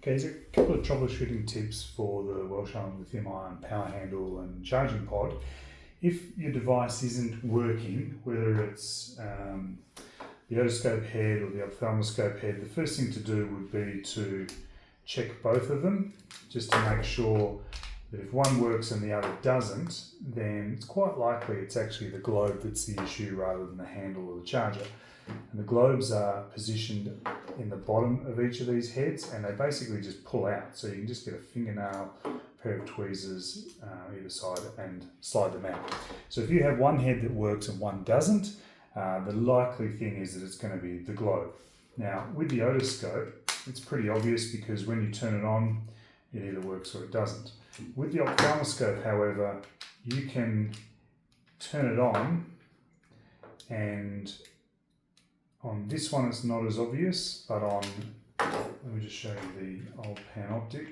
Okay, here's a couple of troubleshooting tips for the Welch Allyn lithium-ion power handle and charging pod. If your device isn't working, whether it's the otoscope head or the ophthalmoscope head, the first thing to do would be to check both of them, just to make sure that if one works and the other doesn't, then it's quite likely it's actually the globe that's the issue rather than the handle or the charger. And the globes are positioned in the bottom of each of these heads, and they basically just pull out. So you can just get a fingernail, a pair of tweezers either side and slide them out. So if you have one head that works and one doesn't, the likely thing is that it's going to be the globe. Now with the otoscope, it's pretty obvious because when you turn it on, it either works or it doesn't. With the ophthalmoscope, however, you can turn it on, and on this one it's not as obvious, but on, let me just show you the old Panoptic.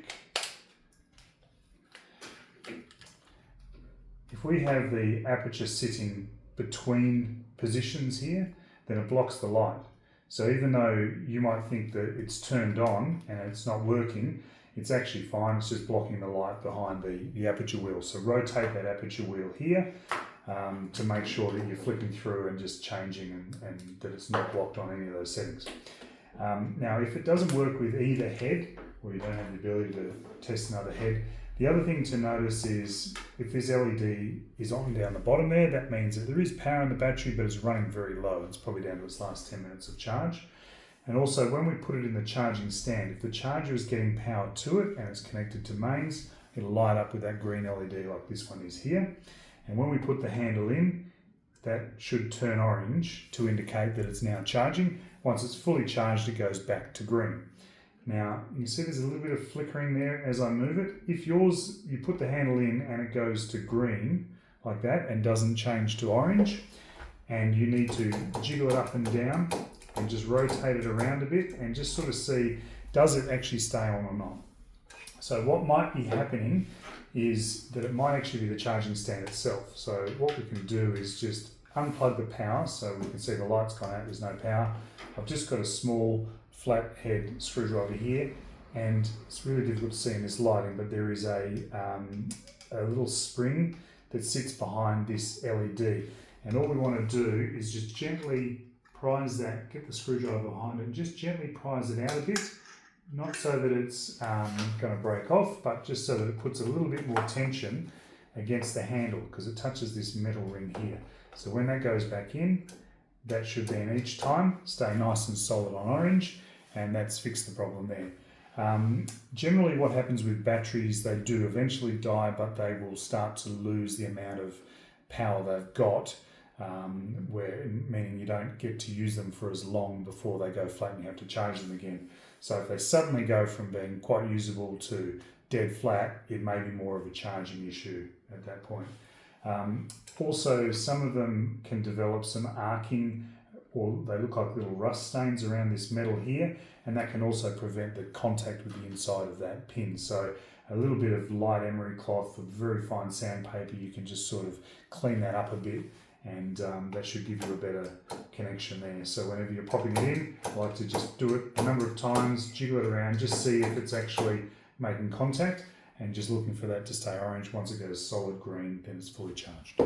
If we have the aperture sitting between positions here, then it blocks the light. So even though you might think that it's turned on and it's not working, it's actually fine, it's just blocking the light behind the aperture wheel. So rotate that aperture wheel here to make sure that you're flipping through and just changing and that it's not blocked on any of those settings. Now if it doesn't work with either head, or you don't have the ability to test another head, the other thing to notice is if this LED is on down the bottom there, that means that there is power in the battery, but it's running very low. It's probably down to its last 10 minutes of charge. And also when we put it in the charging stand, if the charger is getting power to it and it's connected to mains, it'll light up with that green LED like this one is here. And when we put the handle in, that should turn orange to indicate that it's now charging. Once it's fully charged, it goes back to green. Now, you can see there's a little bit of flickering there as I move it. If yours, you put the handle in and it goes to green like that and doesn't change to orange, and you need to jiggle it up and down and just rotate it around a bit and just sort of see, does it actually stay on or not? So what might be happening is that it might actually be the charging stand itself. So what we can do is just unplug the power, so we can see the light's gone out, there's no power. I've just got a small flat head screwdriver here, and it's really difficult to see in this lighting, but there is a little spring that sits behind this LED. And all we want to do is just gently prise that, get the screwdriver behind it, and just gently prise it out a bit. Not so that it's going to break off, but just so that it puts a little bit more tension against the handle, because it touches this metal ring here. So when that goes back in, that should then each time stay nice and solid on orange, and that's fixed the problem there. Generally what happens with batteries, they do eventually die, but they will start to lose the amount of power they've got, meaning you don't get to use them for as long before they go flat and you have to charge them again. So if they suddenly go from being quite usable to dead flat, it may be more of a charging issue at that point. Also, some of them can develop some arcing, or they look like little rust stains around this metal here, and that can also prevent the contact with the inside of that pin. So a little bit of light emery cloth or very fine sandpaper, you can just sort of clean that up a bit, and that should give you a better connection there. So whenever you're popping it in, I like to just do it a number of times, jiggle it around, just see if it's actually making contact, and just looking for that to stay orange. Once it goes solid green, then it's fully charged.